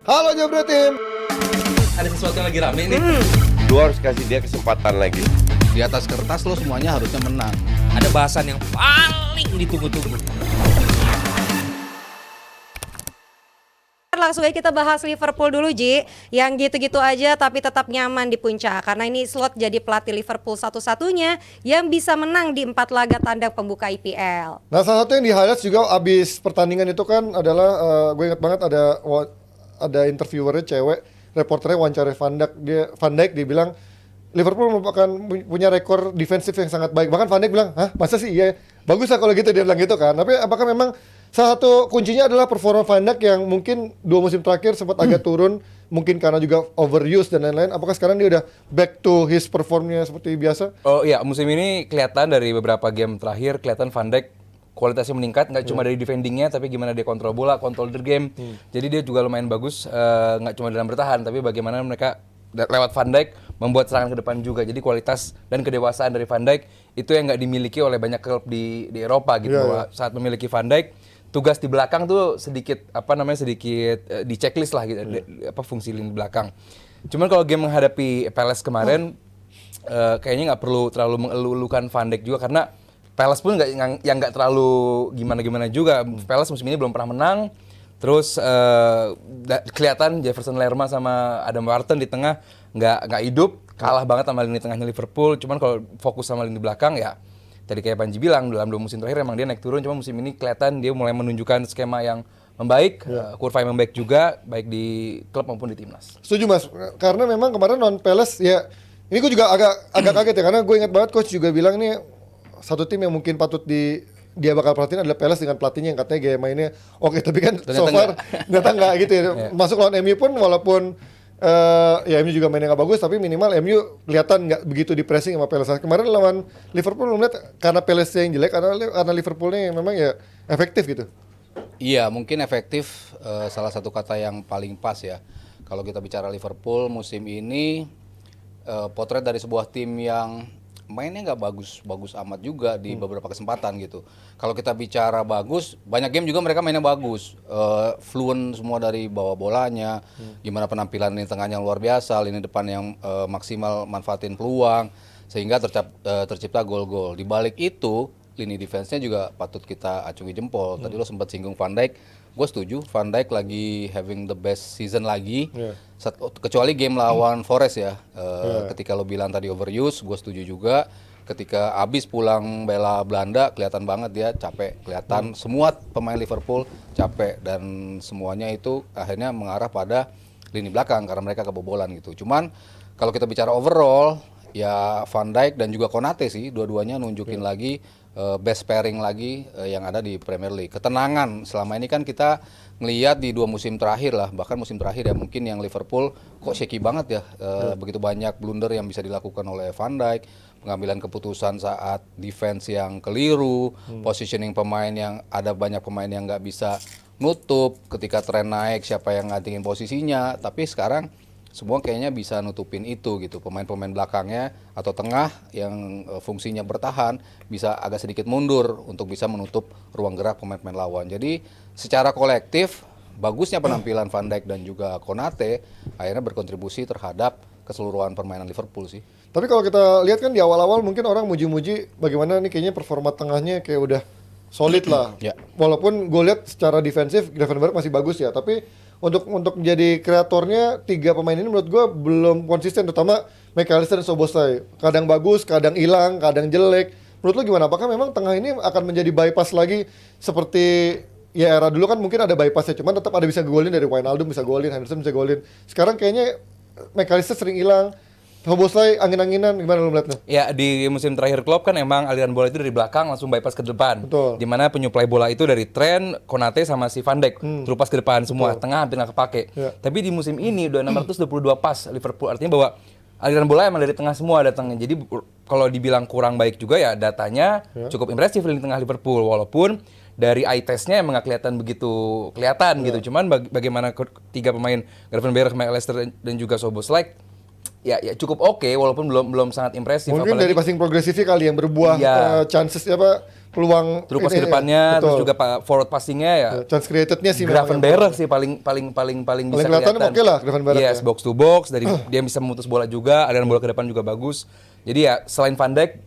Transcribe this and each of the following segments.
Halo Jabro Tim. Ada sesuatu yang lagi rame nih. Lu harus kasih dia kesempatan lagi. Di atas kertas lo semuanya harusnya menang. Ada bahasan yang paling ditunggu-tunggu. Langsung aja kita bahas Liverpool dulu, Ji. Yang gitu-gitu aja tapi tetap nyaman di puncak. Karena ini Slot jadi pelatih Liverpool satu-satunya yang bisa menang di 4 laga tandang pembuka IPL. Nah, salah satu yang di highlights juga abis pertandingan itu kan adalah gue ingat banget ada interviewernya cewek, reporternya wawancara Van Dijk dia bilang Liverpool merupakan punya rekor defensif yang sangat baik. Bahkan Van Dijk bilang, "Hah, masa sih iya? Bagus lah kalau gitu," dia bilang gitu kan. Tapi apakah memang salah satu kuncinya adalah performa Van Dijk yang mungkin 2 musim terakhir sempat agak turun, mungkin karena juga overuse dan lain-lain. Apakah sekarang dia udah back to his performnya seperti biasa? Oh iya, musim ini kelihatan dari beberapa game terakhir, kelihatan Van Dijk kualitasnya meningkat, nggak cuma dari defendingnya, tapi gimana dia kontrol bola, kontrol the game. Jadi dia juga lumayan bagus, nggak cuma dalam bertahan, tapi bagaimana mereka lewat Van Dijk membuat serangan ke depan juga. Jadi kualitas dan kedewasaan dari Van Dijk itu yang nggak dimiliki oleh banyak klub di Eropa gitu. Bahwa saat memiliki Van Dijk, tugas di belakang tuh sedikit di checklist lah gitu, fungsi lini belakang. Cuman kalau game menghadapi Palace kemarin kayaknya nggak perlu terlalu mengeluh-elukan Van Dijk juga, karena Palace pun nggak terlalu gimana juga. Palace musim ini belum pernah menang. Terus kelihatan Jefferson Lerma sama Adam Wharton di tengah nggak hidup, kalah banget sama lini tengahnya Liverpool. Cuman kalau fokus sama lini belakang ya tadi kayak Panji bilang, dalam 2 musim terakhir emang dia naik turun. Cuma musim ini kelihatan dia mulai menunjukkan skema yang membaik, kurva yang membaik juga, baik di klub maupun di timnas. Setuju Mas, karena memang kemarin non Palace ya, ini gue juga agak kaget ya, karena gue ingat banget coach juga bilang nih satu tim yang mungkin patut dia bakal perhatiin adalah Palace dengan pelatihnya yang katanya gaya mainnya oke, tapi kan so far ternyata nggak gitu ya. Masuk lawan MU pun walaupun ya MU juga mainnya nggak bagus, tapi minimal MU kelihatan nggak begitu di pressing sama Palace. Kemarin lawan Liverpool melihat karena Palace yang jelek, karena Liverpoolnya yang memang ya efektif gitu. Iya, mungkin efektif salah satu kata yang paling pas ya. Kalau kita bicara Liverpool musim ini, potret dari sebuah tim yang mainnya nggak bagus amat juga di beberapa kesempatan gitu. Kalau kita bicara bagus, banyak game juga mereka mainnya bagus, fluent semua dari bawa bolanya, gimana penampilan lini tengahnya luar biasa, lini depan yang maksimal manfaatin peluang sehingga tercipta gol-gol. Di balik itu lini defense-nya juga patut kita acungi jempol. Tadi lo sempat singgung Van Dijk, gue setuju Van Dijk lagi having the best season lagi. Kecuali game lawan Forest ya, ketika lo bilang tadi overuse, gue setuju juga. Ketika abis pulang bela Belanda, kelihatan banget dia capek, kelihatan semua pemain Liverpool capek, dan semuanya itu akhirnya mengarah pada lini belakang karena mereka kebobolan gitu. Cuman kalau kita bicara overall, ya Van Dijk dan juga Konate sih, dua-duanya nunjukin lagi best pairing lagi yang ada di Premier League. Ketenangan selama ini kan kita ngelihat di 2 musim terakhir lah, bahkan musim terakhir ya mungkin yang Liverpool kok shaky banget ya, begitu banyak blunder yang bisa dilakukan oleh Van Dijk, pengambilan keputusan saat defense yang keliru, positioning pemain yang ada banyak pemain yang nggak bisa nutup, ketika tren naik siapa yang ngantingin posisinya, tapi sekarang semua kayaknya bisa nutupin itu gitu. Pemain-pemain belakangnya atau tengah yang fungsinya bertahan bisa agak sedikit mundur untuk bisa menutup ruang gerak pemain-pemain lawan. Jadi secara kolektif bagusnya penampilan Van Dijk dan juga Konate akhirnya berkontribusi terhadap keseluruhan permainan Liverpool sih. Tapi kalau kita lihat kan di awal-awal mungkin orang muji-muji bagaimana nih kayaknya performa tengahnya kayak udah solid lah. Walaupun gue lihat secara defensif Gravenberch masih bagus ya, tapi untuk menjadi kreatornya 3 pemain ini menurut gue belum konsisten, terutama McAllister dan Szoboszlai. Kadang bagus, kadang hilang, kadang jelek. Menurut lo gimana? Apakah memang tengah ini akan menjadi bypass lagi seperti ya era dulu kan mungkin ada bypassnya, cuman tetap ada bisa golin dari Wijnaldum, bisa golin, Henderson bisa golin. Sekarang kayaknya McAllister sering hilang, Szoboszlai angin-anginan, gimana lo melihatnya? Ya, di musim terakhir Klopp kan emang aliran bola itu dari belakang langsung bypass ke depan. Betul. Dimana penyuplai bola itu dari Trent, Konate sama si Van Dijk, terupas ke depan semua, tengah hampir nggak kepake. Tapi di musim ini udah 622 pas Liverpool, artinya bahwa aliran bola emang dari tengah semua datangnya. Jadi kalau dibilang kurang baik juga ya datanya cukup impresif di tengah Liverpool, walaupun dari eye testnya emang nggak kelihatan begitu gitu. Cuman bagaimana 3 pemain Gravenberch, McAllister dan juga Szoboszlai ya cukup oke, walaupun belum sangat impresif. Mungkin apalagi dari passing progresifnya kali yang berbuah chances peluang Terus pas ini, ke depannya, ya. terus Betul. juga forward passingnya ya. Chance creatednya sih memang yang Gravenberch sih paling bisa kelihatan kelihatan. oke lah Gravenberch Yes, ya. box to box dari dia bisa memutus bola juga, aliran bola ke depan juga bagus. Jadi ya selain Van Dijk,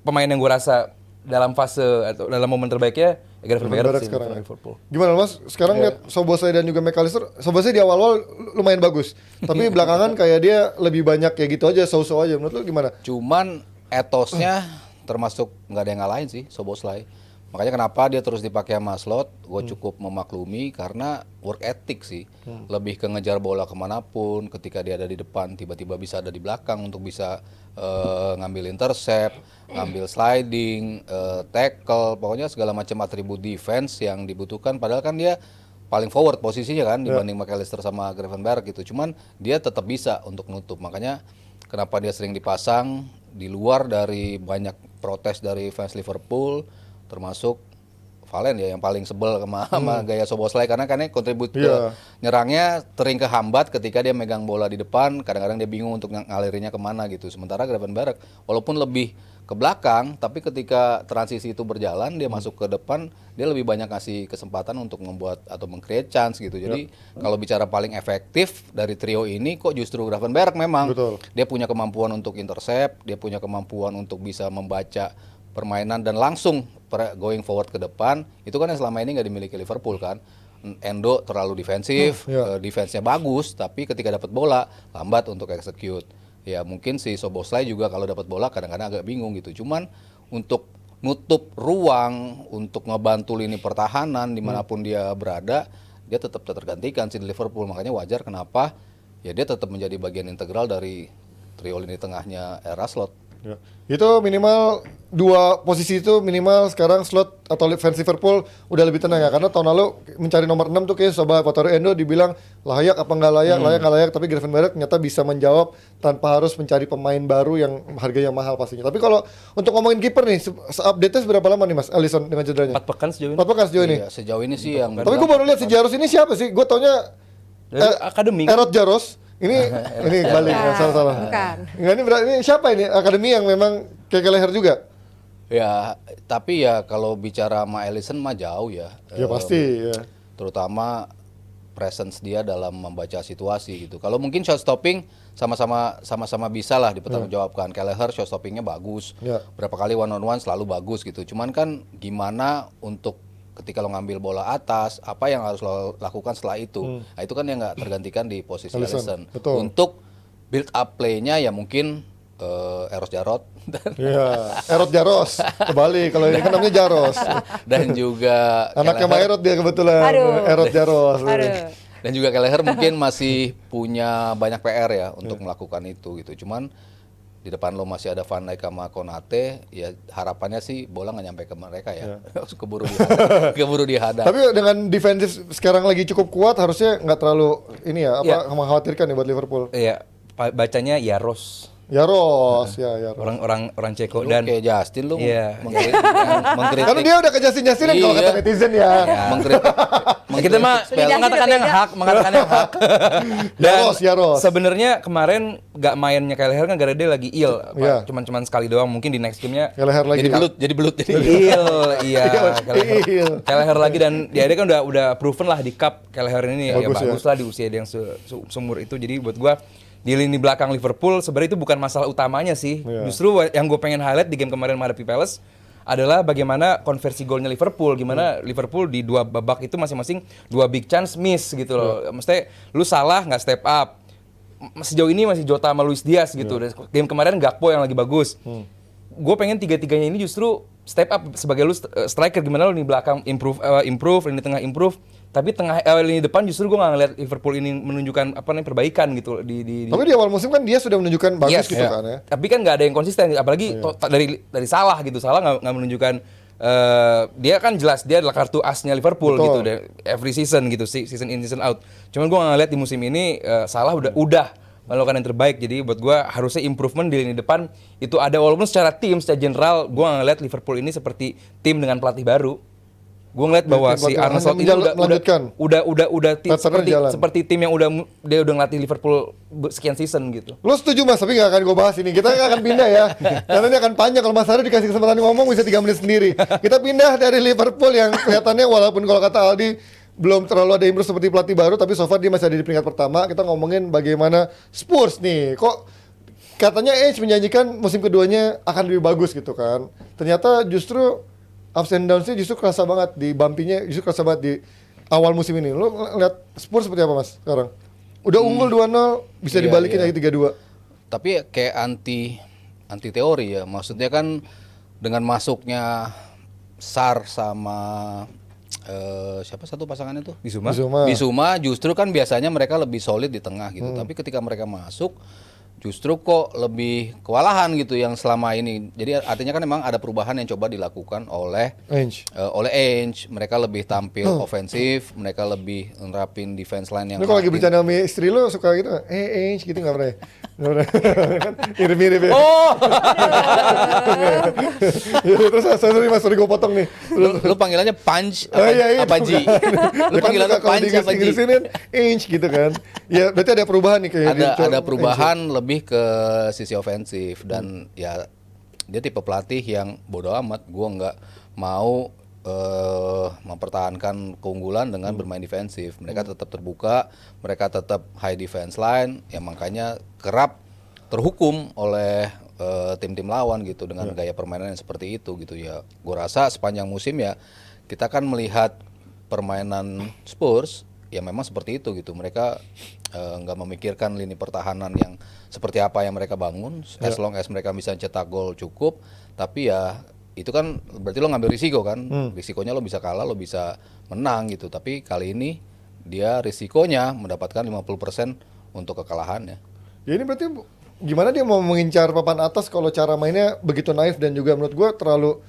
pemain yang gue rasa dalam fase atau dalam momen terbaiknya ya Gravenberch sih sekarang. untuk Liverpool. Gimana Mas? Sekarang lihat Szoboszlai dan juga McAllister. Szoboszlai di awal-awal lumayan bagus, tapi belakangan kayak dia lebih banyak kayak gitu aja, so-so aja. Menurut lu gimana? Cuman etosnya termasuk nggak ada yang ngalahin sih Szoboszlai. Makanya kenapa dia terus dipakai sama Slot, gue cukup memaklumi karena work ethic sih. Lebih ke ngejar bola kemanapun, ketika dia ada di depan tiba-tiba bisa ada di belakang untuk bisa ngambil intercept, ngambil sliding, tackle, pokoknya segala macam atribut defense yang dibutuhkan. Padahal kan dia paling forward posisinya kan dibanding McAllister sama Gravenberch gitu. Cuman dia tetap bisa untuk nutup. Makanya kenapa dia sering dipasang di luar dari banyak protes dari fans Liverpool, termasuk Valen ya yang paling sebel sama gaya Szoboszlai karena kontribut ke nyerangnya sering kehambat ketika dia megang bola di depan, kadang-kadang dia bingung untuk ngalirinya kemana gitu. Sementara Gravenberch walaupun lebih ke belakang, tapi ketika transisi itu berjalan dia masuk ke depan, dia lebih banyak ngasih kesempatan untuk membuat atau meng-create chance gitu. Jadi kalau bicara paling efektif dari trio ini kok justru Gravenberch memang. Betul. Dia punya kemampuan untuk intercept, dia punya kemampuan untuk bisa membaca permainan dan langsung going forward ke depan. Itu kan yang selama ini nggak dimiliki Liverpool kan. Endo terlalu defensif, defense-nya bagus, tapi ketika dapat bola lambat untuk execute. Ya mungkin si Szoboszlai juga kalau dapat bola kadang-kadang agak bingung gitu. Cuman untuk nutup ruang, untuk ngebantu lini pertahanan dimanapun dia berada, dia tetap tergantikan si Liverpool. Makanya wajar kenapa ya dia tetap menjadi bagian integral dari trio lini tengahnya era Slot. Ya. Itu minimal dua posisi itu minimal sekarang Slot atau fans Liverpool udah lebih tenang ya, karena tahun lalu mencari nomor 6 tuh kayak Soba Wataru Endo dibilang layak apa nggak layak, layak nggak layak, tapi Gravenberch ternyata bisa menjawab tanpa harus mencari pemain baru yang harganya mahal pastinya. Tapi kalau untuk ngomongin kiper nih, update-nya seberapa lama nih Mas Alisson dengan cederanya? 4 pekan sejauh ini. 4 pekan sejauh ini. Iya, sejauh ini sih yang Tapi gue baru lihat si Jaros ini siapa sih? Gue taunya Dari akademi. Erot Jaros. Ini balik salah. Bukan. Enggak, ini berarti ini siapa ini? Akademi yang memang kayak Leher juga. ya, tapi ya kalau bicara sama Alisson mah jauh ya. Ya pasti ya. Terutama presence dia dalam membaca situasi gitu. Kalau mungkin shot stopping sama-sama bisa lah dipertanggungjawabkan. Kelleher shot stoppingnya bagus. Ya. Berapa kali one on one selalu bagus gitu. Cuman kan gimana untuk ketika lo ngambil bola atas, apa yang harus lo lakukan setelah itu? Nah, itu kan yang nggak tergantikan di posisi Alisson, Alisson. betul. Untuk build up play-nya ya mungkin Eros Jarot dan, Iya, Erot Jaros. Kembali kalau ini kan namanya Jaros. dan juga Anaknya Kelleher. Maerot dia kebetulan. Aduh. Erot Jaros. Aduh. Dan juga Kelleher mungkin masih punya banyak PR ya untuk melakukan itu gitu. Cuman di depan lo masih ada Van Dijk sama Konate, ya harapannya sih bola nggak nyampe ke mereka ya. keburu dihadap. Tapi dengan defensif sekarang lagi cukup kuat, harusnya nggak terlalu ini ya, Iya. mengkhawatirkan ya buat Liverpool. Iya, bacanya Jaros. Jaros, ya. Orang Ceko Lu dan kayak Justin lu Iya. Kan mengkritik dia udah ke Justin kan kalau kata Iya. netizen ya. mengkritik kita mah Lidahnya mengatakan udah yang beda. hak, mengatakan yang hak. Jaros. Sebenarnya kemarin nggak mainnya Kelleher kan gara dia lagi ill, Iya. cuman sekali doang, mungkin di next game-nya Leher lagi. jadi belut ill, iya. Ill. Kelleher lagi dan dia kan udah proven lah di cup Kelleher ini ya Bagus ya. bagus lah di usia dia yang seumur itu. Jadi buat gua di lini belakang Liverpool sebenarnya itu bukan masalah utamanya sih. Iya. Justru yang gue pengen highlight di game kemarin menghadapi Palace adalah bagaimana konversi golnya Liverpool, gimana Liverpool di dua babak itu masing-masing dua big chance miss gitu loh. Maksudnya lu salah nggak step up. Sejauh ini masih Jota sama Luis Diaz gitu. Dan game kemarin Gakpo yang lagi bagus. Gue pengen tiga-tiganya ini justru step up sebagai lu striker, gimana lu di belakang improve, lini tengah improve. Tapi lini depan justru gue nggak ngeliat Liverpool ini menunjukkan perbaikan gitu di Tapi di awal musim kan dia sudah menunjukkan bagus Yes, gitu iya. kan ya. Tapi kan nggak ada yang konsisten, apalagi dari Salah gitu. Salah nggak menunjukkan dia kan jelas dia adalah kartu asnya Liverpool Betul. gitu every season gitu, season in season out. Cuman gue nggak ngeliat di musim ini Salah udah melakukan yang terbaik. Jadi buat gue harusnya improvement di lini depan itu ada, walaupun secara tim, secara general gue nggak ngeliat Liverpool ini seperti tim dengan pelatih baru. Gue ngeliat bahwa Tim si pelatih Arne Slot ini hanya melanjutkan. seperti jalan. seperti tim yang dia udah ngelatih Liverpool sekian season gitu. Lo setuju Mas, tapi nggak akan gue bahas ini. Kita nggak akan pindah ya. Karena ini akan panjang kalau Mas Ari dikasih kesempatan ngomong bisa 3 menit sendiri. Kita pindah dari Liverpool yang kelihatannya walaupun kalau kata Aldi belum terlalu ada improve seperti pelatih baru, tapi so far dia masih ada di peringkat pertama. Kita ngomongin bagaimana Spurs nih. Kok katanya Edge menjanjikan musim keduanya akan lebih bagus gitu kan. Ternyata justru ups and downs-nya justru kerasa banget di bumpy-nya, justru kerasa banget di awal musim ini. Lo ngeliat Spurs seperti apa Mas sekarang? Udah unggul 2-0, bisa Iya, dibalikin iya. lagi 3-2. Tapi kayak anti teori ya. Maksudnya kan dengan masuknya Sar sama siapa satu pasangannya tuh? Bisuma. Bisuma justru kan biasanya mereka lebih solid di tengah gitu. Tapi ketika mereka masuk justru kok lebih kewalahan gitu yang selama ini. Jadi artinya kan memang ada perubahan yang coba dilakukan oleh Edge. Ainge. Mereka lebih tampil ofensif, mereka lebih nerapin defense line yang Lu kalau lagi makin- bercanda sama istri lu suka gitu nggak? Edge gitu nggak pernah ya? Nggak pernah. Kan mirip-mirip ya. Oh, Terus sorry gue potong nih. lu panggilannya Punch Oh, iya, apa itu Ji? Lu Kan panggilannya kalau Punch di apa Ji? Inggris ini Edge gitu kan. Ya berarti ada perubahan nih kayak Ada perubahan lebih ke sisi ofensif dan ya dia tipe pelatih yang bodoh amat. Gua nggak mau mempertahankan keunggulan dengan bermain defensif. Mereka tetap terbuka, mereka tetap high defense line, ya makanya kerap terhukum oleh tim-tim lawan gitu dengan gaya permainan yang seperti itu gitu ya. Gua rasa sepanjang musim ya kita kan melihat permainan Spurs ya memang seperti itu gitu. Mereka nggak memikirkan lini pertahanan yang seperti apa yang mereka bangun. As long as mereka bisa cetak gol cukup. Tapi ya itu kan berarti lo ngambil risiko kan. Risikonya lo bisa kalah, lo bisa menang gitu. Tapi kali ini dia risikonya mendapatkan 50% untuk kekalahannya. Ya ini berarti gimana dia mau mengincar papan atas kalau cara mainnya begitu naif dan juga menurut gue terlalu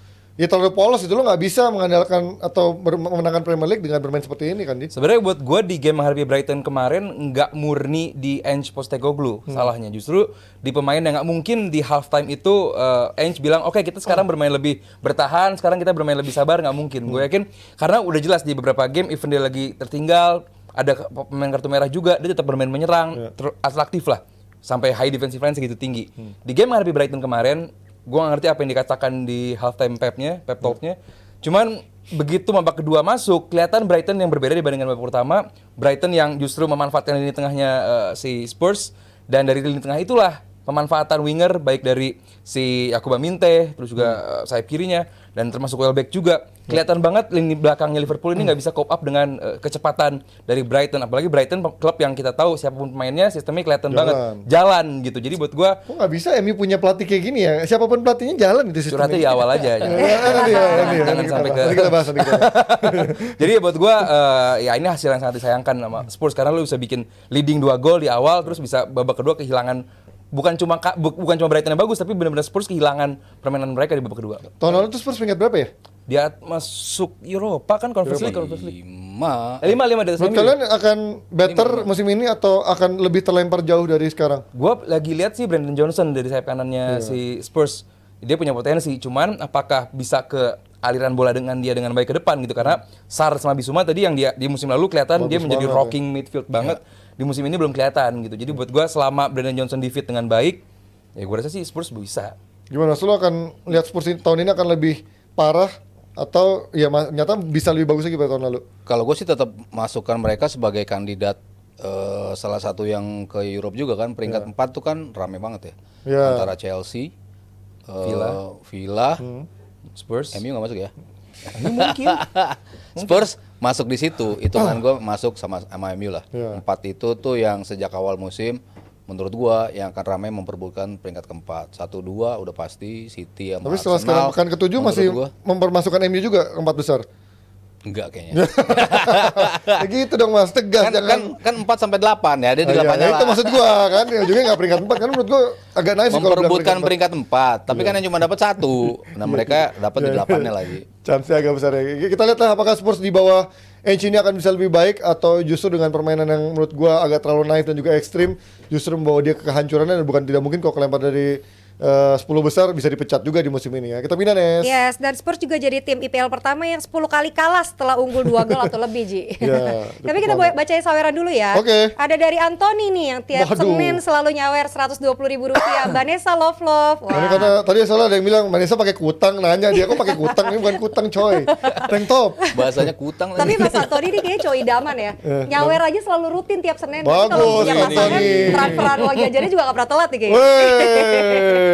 polos itu. Lo nggak bisa mengandalkan atau memenangkan Premier League dengan bermain seperti ini kan Di? Sebenarnya buat gue di game menghadapi Brighton kemarin nggak murni di Ange Postecoglou salahnya, justru di pemain yang nggak mungkin di halftime itu Ange bilang oke, kita sekarang bermain lebih bertahan, sekarang kita bermain lebih sabar, nggak mungkin. Gue yakin karena udah jelas di beberapa game even dia lagi tertinggal, ada pemain kartu merah juga, dia tetap bermain menyerang, atraktif lah sampai high defensive line segitu tinggi. Di game menghadapi Brighton kemarin gue gak ngerti apa yang dikatakan di halftime pep talknya. Cuman begitu babak kedua masuk, kelihatan Brighton yang berbeda dibandingkan babak pertama. Brighton yang justru memanfaatkan lini tengahnya si Spurs, dan dari lini tengah itulah pemanfaatan winger baik dari si Yakuba Minte, terus juga sayap kirinya, dan termasuk Welbeck juga. Kelihatan banget lini belakangnya Liverpool ini nggak bisa cope up dengan kecepatan dari Brighton. Apalagi Brighton klub yang kita tahu siapapun pemainnya sistemnya kelihatan banget jalan gitu. Jadi buat gua Kok nggak bisa MU punya pelatih kayak gini ya? Siapapun pelatihnya jalan itu sistemnya. curhatnya di awal aja. Jangan sampai ke. Nanti kita bahas. Jadi buat gua ya ini hasil yang sangat disayangkan sama Spurs karena lu bisa bikin leading 2 gol di awal terus bisa babak kedua kehilangan bukan cuma Brighton yang bagus tapi benar-benar Spurs kehilangan permainan mereka di babak kedua. Tahun lalu tuh Spurs peringkat berapa ya? Dia masuk Eropa kan Conference League. 5 5 di atas Menurut MU. kalian akan better musim ini atau akan lebih terlempar jauh dari sekarang? Gua lagi lihat sih Brandon Johnson dari sayap kanannya si Spurs. Dia punya potensi, cuman apakah bisa ke aliran bola dengan baik ke depan gitu, karena Sar sama Bisuma tadi yang dia di musim lalu kelihatan dia menjadi banget, rocking midfield banget. Di musim ini belum kelihatan gitu. Jadi buat gua selama Brandon Johnson di fit dengan baik, ya gua rasa sih Spurs bisa. Gimana? Lo akan lihat Spurs tahun ini akan lebih parah atau ya ternyata bisa lebih bagus lagi pada tahun lalu? Kalau gue sih tetap masukkan mereka sebagai kandidat salah satu yang ke Europe juga kan. Peringkat 4 tuh kan rame banget ya. Ya. Antara Chelsea, Villa, Spurs. MU nggak masuk ya? Ini mungkin. Spurs masuk di situ. Hitungan gue masuk sama MU lah. Ya. 4 itu tuh yang sejak awal musim menurut gua yang akan ramai memperebutkan peringkat keempat. 1-2 udah pasti City sama Tapi setelah Arsenal. sekarang pekan ke-7 menurut masih gua, mempermasukkan MU juga keempat besar. enggak kayaknya. Ya gitu dong Mas, tegas jangan. kan 4 sampai 8 ya, dia di Iya, 8-nya itu maksud gua kan, ya ujungnya nggak peringkat 4 kan menurut gua agak naif sih kalau bilang memperebutkan peringkat peringkat 4, tapi kan yang cuma dapat 1. Nah, mereka dapat di 8-nya lagi. Chance-nya agak besar ya. Kita lihat lah apakah Spurs di bawah Ange ini akan bisa lebih baik atau justru dengan permainan yang menurut gua agak terlalu naif dan juga ekstrim justru membawa dia ke kehancuran, dan bukan tidak mungkin kok kelempar dari 10 besar bisa dipecat juga di musim ini ya. Kita pindah Nes. Yes, dan Spurs juga jadi tim IPL pertama yang 10 kali kalah setelah unggul 2 gol atau lebih, Ji. Ya, Tapi kita bacain saweran dulu ya. Oke. Ada dari Anthony nih yang tiap Waduh. Senin selalu nyawer Rp120.000. Vanessa Love. Wah. Ini karena tadi salah ada yang bilang Vanessa pakai kutang, nanya dia kok pakai kutang, ini bukan kutang coy. Tank top. Bahasanya kutang Tapi lagi. Mas Anthony ini kayaknya cowok idaman ya. Nyawer aja selalu rutin tiap Senin. Tapi Bagus, kalau punya pasangan, Anthony. transferan uang jajannya juga gak pernah telat nih kayaknya. Wey.